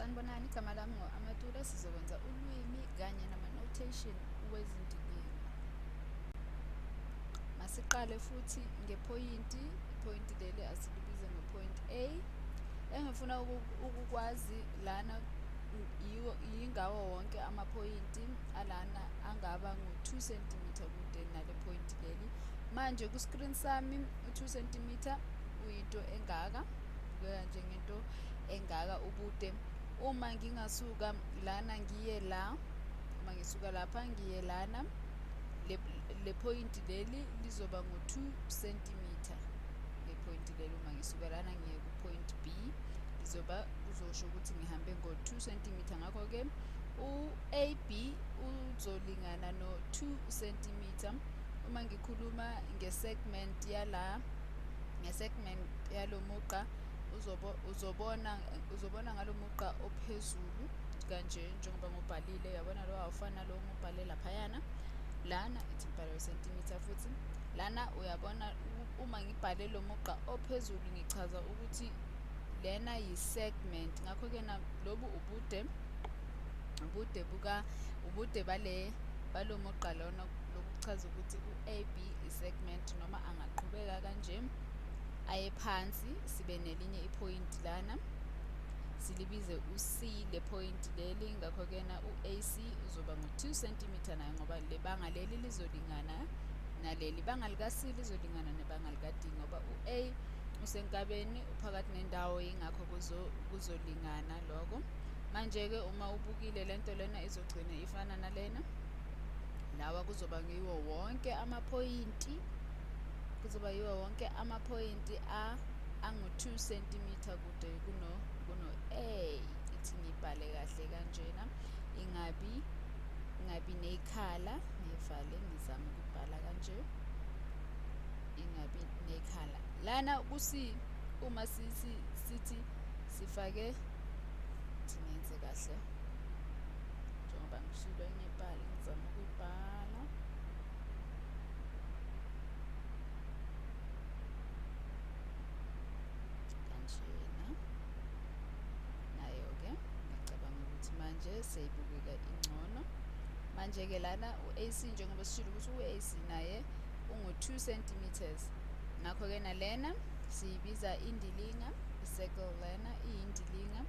Sanibonani, igama lami ngo-Amatula. Sizokwenza ulwimi kanye nama-notation wezindikimba. Masiqale futhi ngephoyinti. Iphoyinti leli asilibize ngephoint A. Engifuna ukukwazi lana yingawo wonke amaphoyinti alana angaba ngo-2 cm kude nale phoyinti leli. Manje ku-screen sami u-2 cm uyinto engaka, ubukeka njengento engaka ubude. Uma ngingasuka lana ngiye la, uma ngisuka lapha ngiye lana, le phoyinti leli lizoba ngo-2 cm. Le phoyinti leli uma ngisuka lana ngiye ku-point B kuzosho ukuthi ngihambe ngo-2 cm. Ngakho-ke u-AB uzolingana no-2 cm. Uma ngikhuluma ngesegment yalo mugqa, uzobona ngalo mugqa ophezulu kanje njengoba ngubhalile. Uyabona lo awufana lo ngubhale laphayana. Lana ithi ngibhale centimeter futhi. Lana uyabona uma ngibhale lo mugqa ophezulu ngichaza ukuthi lena yi-segment. Ngakho-ke lobu ubude balo mugqa lona, lokuchaza ukuthi u-AB i-segment, noma angaqhubeka kanje aye phansi sibe nelinye iphoyinti lana silibize u-C le phoyinti leli. Ngakho-ke u-AC uzoba ngo-2 cm naye, ngoba lebanga leli lizolingana naleli banga lika-C lizolingana nebanga lika-D, ngoba u-A usenkabeni uphakathi nendawo, yingakho kuzolingana lokho. Manje-ke uma ubukile lento lena izogcina ifana nalena. Lawa kuzoba yiwo wonke amaphoyinti, angu-2 cm kude kuno-A. Ithi ngibhale kahle kanjena, ingabi nekhala. Ngivale ngizame ukubhala kanje, ingabi nekhala. Lana uma sithi sifake, ngenze kahle njengoba ngishilo ngibhale, ngizame ukubhala kanjena. Nayo-ke ngiyacabanga ukuthi manje seyibukeka ingcono. Manje-ke lana u-AC njengoba sishilo ukuthi u-AC naye ungu-2 cm. Ngakho-ke nalena siyibiza indilinga, i-circle lena iyindilinga.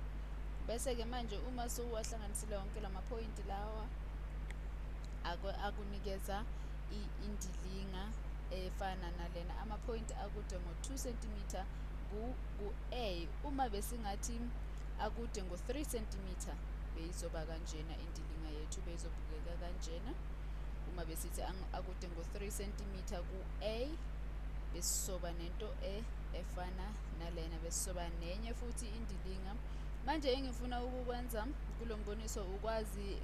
Bese-ke manje uma sowahlanganisile wonke lamaphoyinti lawa akunikeza indilinga efana nalena. Amaphoyinti akude ngo-2 cm ku-A. Uma besingathi akude ngo-3 cm beyizoba kanjena indilinga yethu, beyizobukeka kanjena. Uma besithi akude ngo-3 cm ku-A, besisoba nento efana nalena, besisoba nenye futhi indilinga. Manje engifuna ukukwenza kulo mboniso ukwazi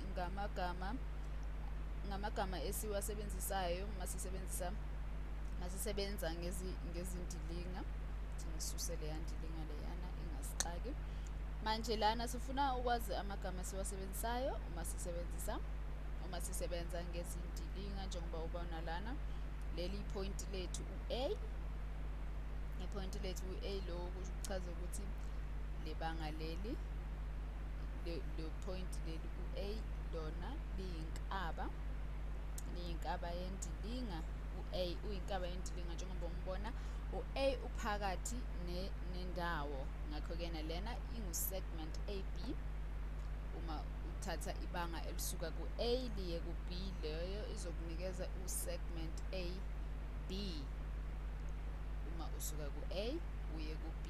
ngamagama esiwasebenzisayo masisebenza ngezindilinga. Ngisusele yandilinga leyana ingasixaki. Manje lana sifuna ukwazi amagama esiwasebenzisayo uma sisebenza ngezindilinga, njengoba ubona lana leli phoyinti lethu u-A. Iphoyinti lethu u-A lo kuchaza ukuthi lebanga leli, le phoyinti leli u-A lona liyinkaba yendilinga. U-A uyinkaba yendilinga njengoba umbona, u-A uphakathi nendawo. Ngakho-ke nalena ingu-segment AB. Uma uthatha ibanga elisuka ku-A liye ku-B, leyo izokunikeza u-segment AB. Uma usuka ku-A uye ku-B,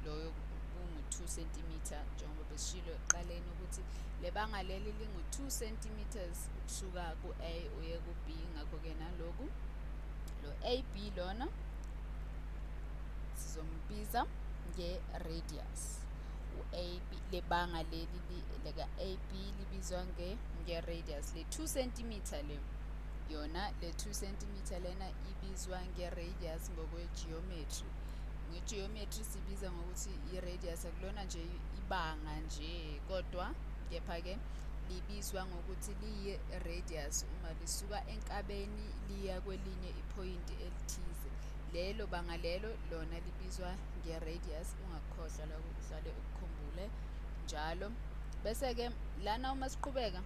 loyo kungu-2 cm, njengoba besishilo ekuqaleni ukuthi lebanga leli lingu-2 cm ukusuka ku-A uye ku-B. Ngakho-ke naloku lo AB lona sizombiza nge-radius. U-AB, lebanga leli lika-AB libizwa nge-radius. Le 2 cm le yona, le 2 cm lena ibizwa nge-radius ngokwe-geometry. Nge-geometry sibiza ngokuthi i-radius akulona nje ibanga nje, kodwa kepha-ke libizwa ngokuthi liyi-radius uma lisuka enkabeni liya kwelinye iphoyinti elithize. Lelo banga lelo lona libizwa nge-radius. Ungakukhohlwa la, uhlale ukukhumbule njalo Bese ke lana uma siqhubeka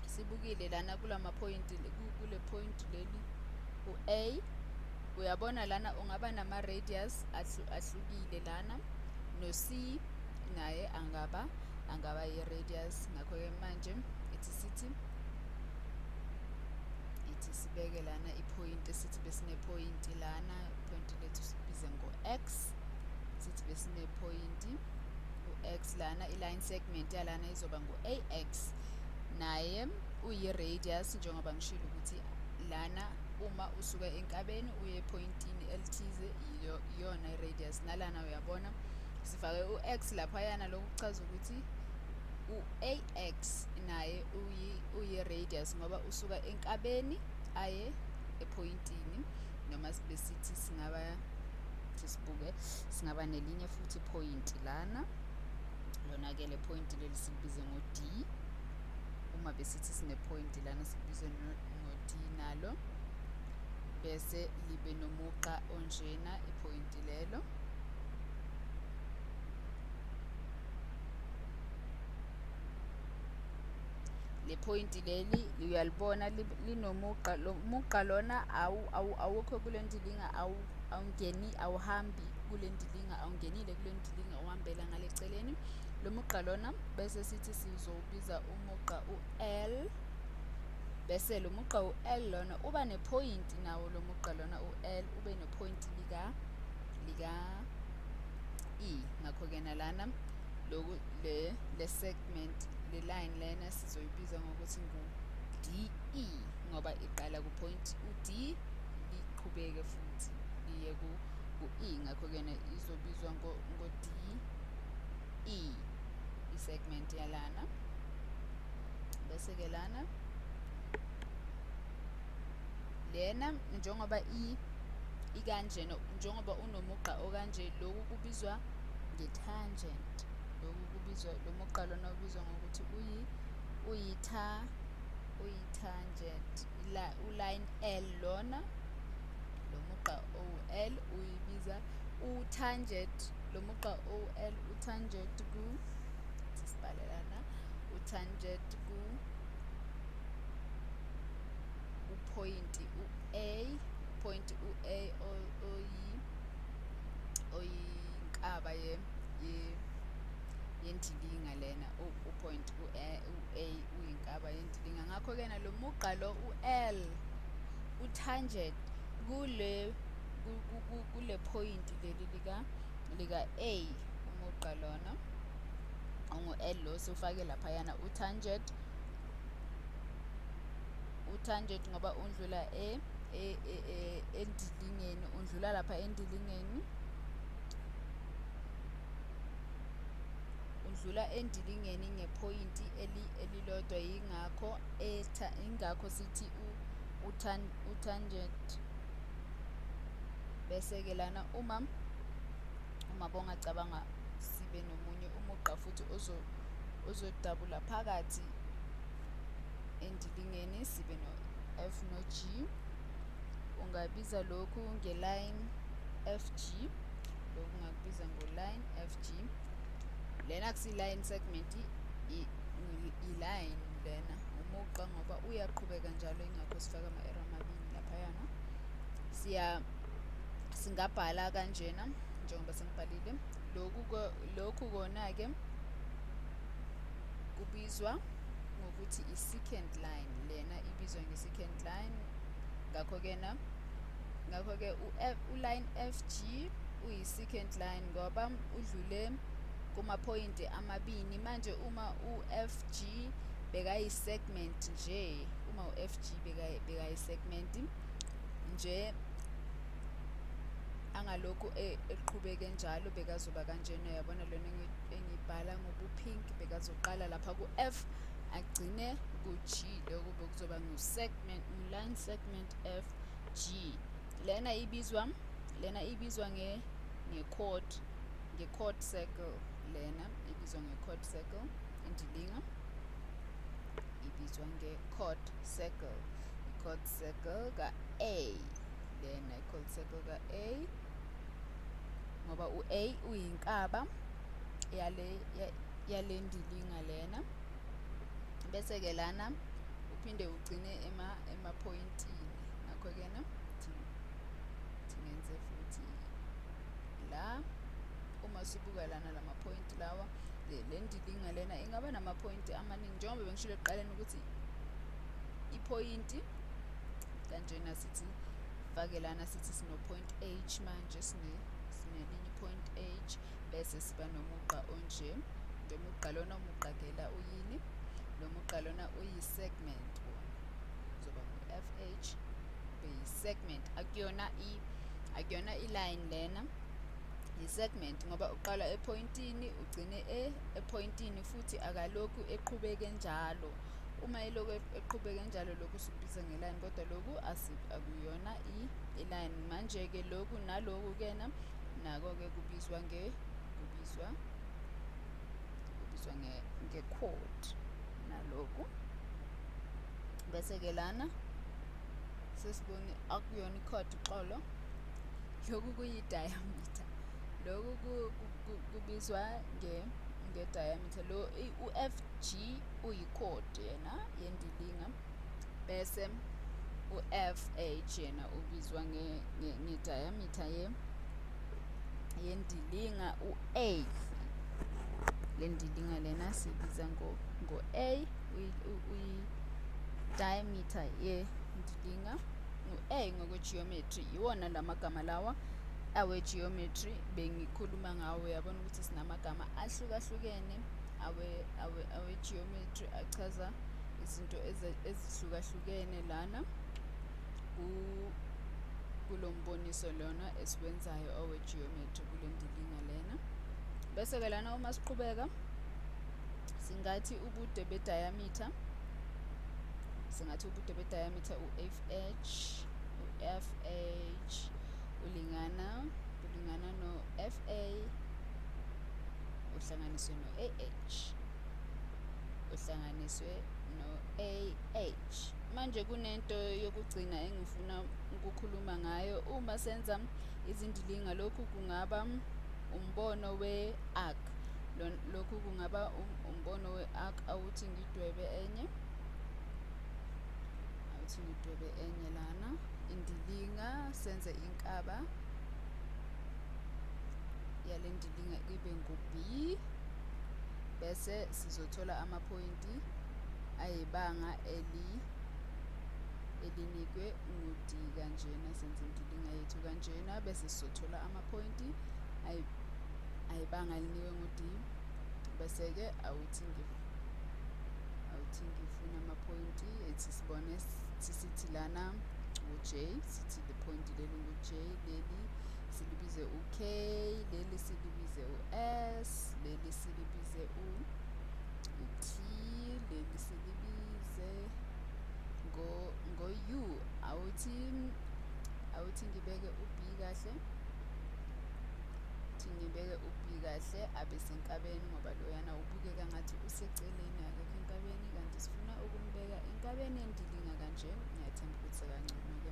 sibukile lana kulama point kule point leli u-A, uyabona lana ungaba nama radius ahlukile lana, no-C naye angaba i-radius. Ngakho ke manje ithi sibeke lana i-point, sithi besine point lana, point lethu sibize ngo-X, sithi besine point u-X lana, i-line segment yalana izoba ngu-AX, naye uyi-radius njengoba ngishilo ukuthi lana uma usuka enkabeni uye epointini elithize iyona i-radius. Nalana uyabona sifake u-X laphayana, lokhu kuchaza ukuthi u-AX naye uyi-radius ngoba usuka enkabeni aye epointini, noma besithi singaba nelinye futhi point lana, lona-ke le point leli silibize ngo-D. Uma besithi sine point lana silibize ngo-D nalo, bese libe nomugqa onjena ipoint lelo. Le point leli uyalibona linomugqa, lo mugqa lona awukho kule ndilinga, awuhambi kule ndilinga, awungenile kule ndilinga, uhambela ngale celeni. Lo mugqa lona bese sithi sizowubiza umugqa u-L, bese lo mugqa u-L lona uba nepoint nawo, lo mugqa lona u-L ube nepoint lika E. Ngakho-ke nalana loku le segment, le line lena sizoyibiza ngokuthi ngu-DE ngoba iqala ku-point u-D liqhubeke futhi liye ku-E. Ngakho-ke izobizwa ngo-DE i-segment yalana. Bese-ke lana lena njengoba ikanje, njengoba unomugqa okanje, lokhu kubizwa nge-tangent. Lokhu kubizwa, lo mugqa lona ubizwa ngokuthi uyi-tangent. U-line L lona, lo mugqa o-L uyibiza u-tangent, lo mugqa o-L u-tangent sibhale lana, u-tangent u-point u-A, point u-A oyinkaba yendilinga lena, u-point u-A uyinkaba yendilinga. Ngakho-ke na lo mugqa lo u-L u-tangent kule point leli lika-A, umugqa lona ongu-L lo sufake laphayana u-tangent ngoba undlula endilingeni, undlula lapha endilingeni, undlula endilingeni ngepoint elilodwa, yingakho sithi u-tangent. Bese-ke lana uma bongacabanga sibe nomunye umugqa futhi ozodabula phakathi endilingeni, sibe no-F no-G, ungabiza lokhu nge-line FG, lokhu ungakubiza ngo-line FG. Lena kusi-line segment, i-line lena, umugqa ngoba uyaqhubeka njalo, ingakho sifaka ama-arrow amabili laphayana. Singabhala kanjena njengoba sengibhalile. Lokhu kona-ke kubizwa ngokuthi i-secant line, lena ibizwa nge-secant line. Ngakho-ke u-line FG uyi-secant line ngoba udlule kuma-point amabini. Manje uma u-FG bekayi-segment nje, uma u-FG bekayi-segment nje, angalokhu eqhubeke njalo, bekazoba kanjena. Uyabona lona engibhala ngobu-pink, bekazoqala lapha ku-F agcine ku-G, lokhu bekuzoba ngu-line segment FG. Lena ibizwa nge-chord circle. Lena ibizwa nge-chord circle, indilinga ibizwa nge-chord circle, i-chord circle ka-A. Lena i-chord circle ka-A ngoba u-A uyinkaba yalendilinga lena, bese-ke lana uphinde ugcine ema-pointini. Ngakho-ke na ngenze futhi la, uma sibuka lana lama-point lawa, lendilinga lena ingaba nama-point amaningi, njengoba bengishilo ekuqaleni ukuthi iphoyinti kanjena sithi fake lana, sithi sino-point H manje sinelinye i-point H, bese siba nomugqa onje. Lo mugqa lona umuqagela uyini? Lo mugqa lona uyi-segment wona, uzoba ngu-FH beyi-segment, akuyona i-line lena, yi-segment ngoba uqala epointini ugcine epointini futhi akalokhu eqhubeke njalo. Uma elokhu eqhubeke njalo, lokhu sikubiza nge-line, kodwa lokhu akuyona i-line. Manje-ke lokhu naloku-ke nako-ke kubizwa nge-chord naloku. Bese-ke lana sesibone akuyona i-chord uxolo, lokhu kuyi-diameter, lokhu kubizwa nge-diameter. Lo u-FG uyi-chord yena yendilinga, bese u-FH yena ubizwa nge-diameter yendilinga. U-A lendilinga lena sibiza ngo-A, uyi-diameter yendilinga. U-A ngokwe-geometry, iwona lamagama lawa awe-geometry bengikhuluma ngawo. Uyabona ukuthi sinamagama ahlukahlukene awe-geometry achaza izinto ezihlukahlukene lana kulo mboniso lona esiwenzayo awe-geometry kule ndilinga lena. Bese-ke lana uma siqhubeka singathi ubude be-diameter, u-FH ulingana no-FA uhlanganiswe no-AH uhlanganiswe no-AH. Manje kunento yokugcina engifuna ukukhuluma ngayo. Uma senza izindilinga, lokhu kungaba umbono we-arc, lokhu kungaba umbono we-arc. Awuthi ngidwebe enye lana indilinga, senze inkaba yale ndilinga ibe ngu-B, bese sizothola amaphoyinti ayibanga elinikwe ngu-D kanjena. Senze indilinga yethu kanjena, bese sizothola amaphoyinti ayibanga elinikwe ngu-D. Bese-ke awuthi ngifuna amaphoyinti ethi sibone sithi lana u-J, sithi le point leli ngu-J, leli silibize u-K, leli silibize u-S, leli silibize u-T, leli silibize ngo-U. Awuthi ngibeke u-B kahle, abe senkabeni, ngoba loyana ubukeka ngathi useceleni akekho enkabeni, kanti sifuna ukumbeka enkabeni yendilinga kanje. Ngiyathemba ukuthi sekangcono-ke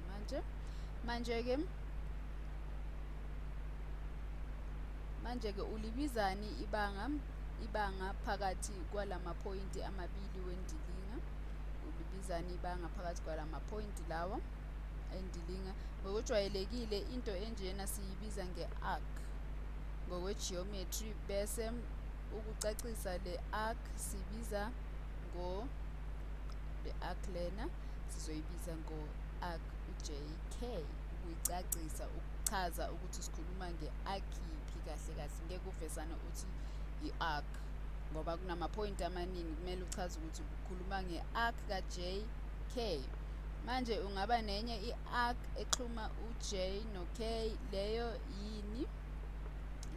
manje-ke ulibizani ibanga phakathi kwalamaphoyinti amabili wendilinga? Ulibizani ibanga phakathi kwalamaphoyinti lawa endilinga? Ngokujwayelekile into enjena siyibiza nge-arc ngokwe-geometry, bese ukucacisa le-arc sibiza le arc lena sizoyibiza ngo-arc u-JK, ukuyicacisa, ukuchaza ukuthi sikhuluma nge-arc yiphi kahle kahle. Ngeke uvesane uthi i-arc ngoba kunamaphoyinti amaningi, kumele uchaze ukuthi ukhuluma nge-arc ka-JK. Manje ungaba nenye i-arc exhuma u-J no-K, leyo yini?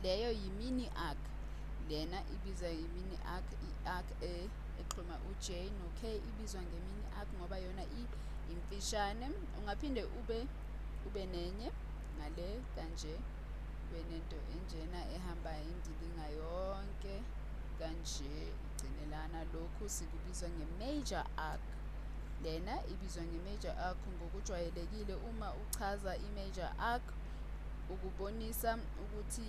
Leyo yi-mini arc, lena ibizwa yi-mini arc. I-arc exhuma u-J no-K ibizwa nge-mini arc ngoba yona imfishane. Ungaphinde ube nenye ngale kanje, ube nento enjena ehamba indilinga yonke kanje igcine lana. Lokhu sikubizwa nge-major arc, lena ibizwa nge-major arc. Ngokujwayelekile uma uchaza i-major arc ukubonisa ukuthi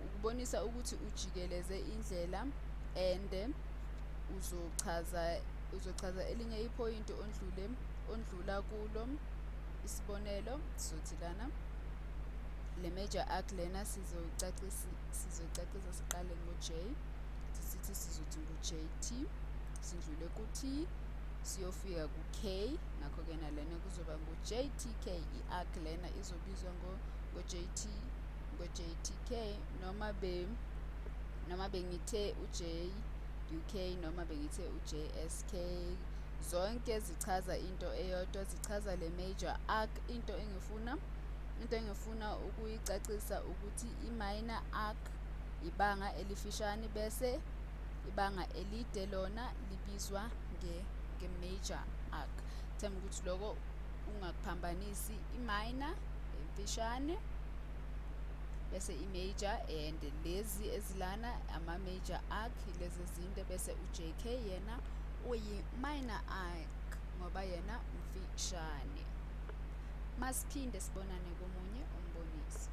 ukubonisa ukuthi ujikeleze indlela and uzochaza elinye iphoyinti ondlula kulo. Isibonelo sizothi lana le major arc lena sizoyicacisa siqale ngo-J, sithi sizothi ngu-JT, sindlule ku-T, siyofika ku-K, ngakho-ke nalena kuzoba ngu-JTK. I-arc lena izobizwa ngo-JTK noma bengithe u-JUK noma bengithe u-JSK, zonke zichaza into eyodwa, zichaza le major arc. Into engifuna ukuyicacisa ukuthi i-minor arc ibanga elifishane bese ibanga elide lona libizwa nge-major arc. Themba ukuthi loko ungakuphambanisi, i-minor emfishane bese i-major, and lezi ezilana ama-major arc lezi ezinde, bese u-JK yena uyi-minor arc ngoba yena mfishane. Masiphinde sibonane komunye umboniso.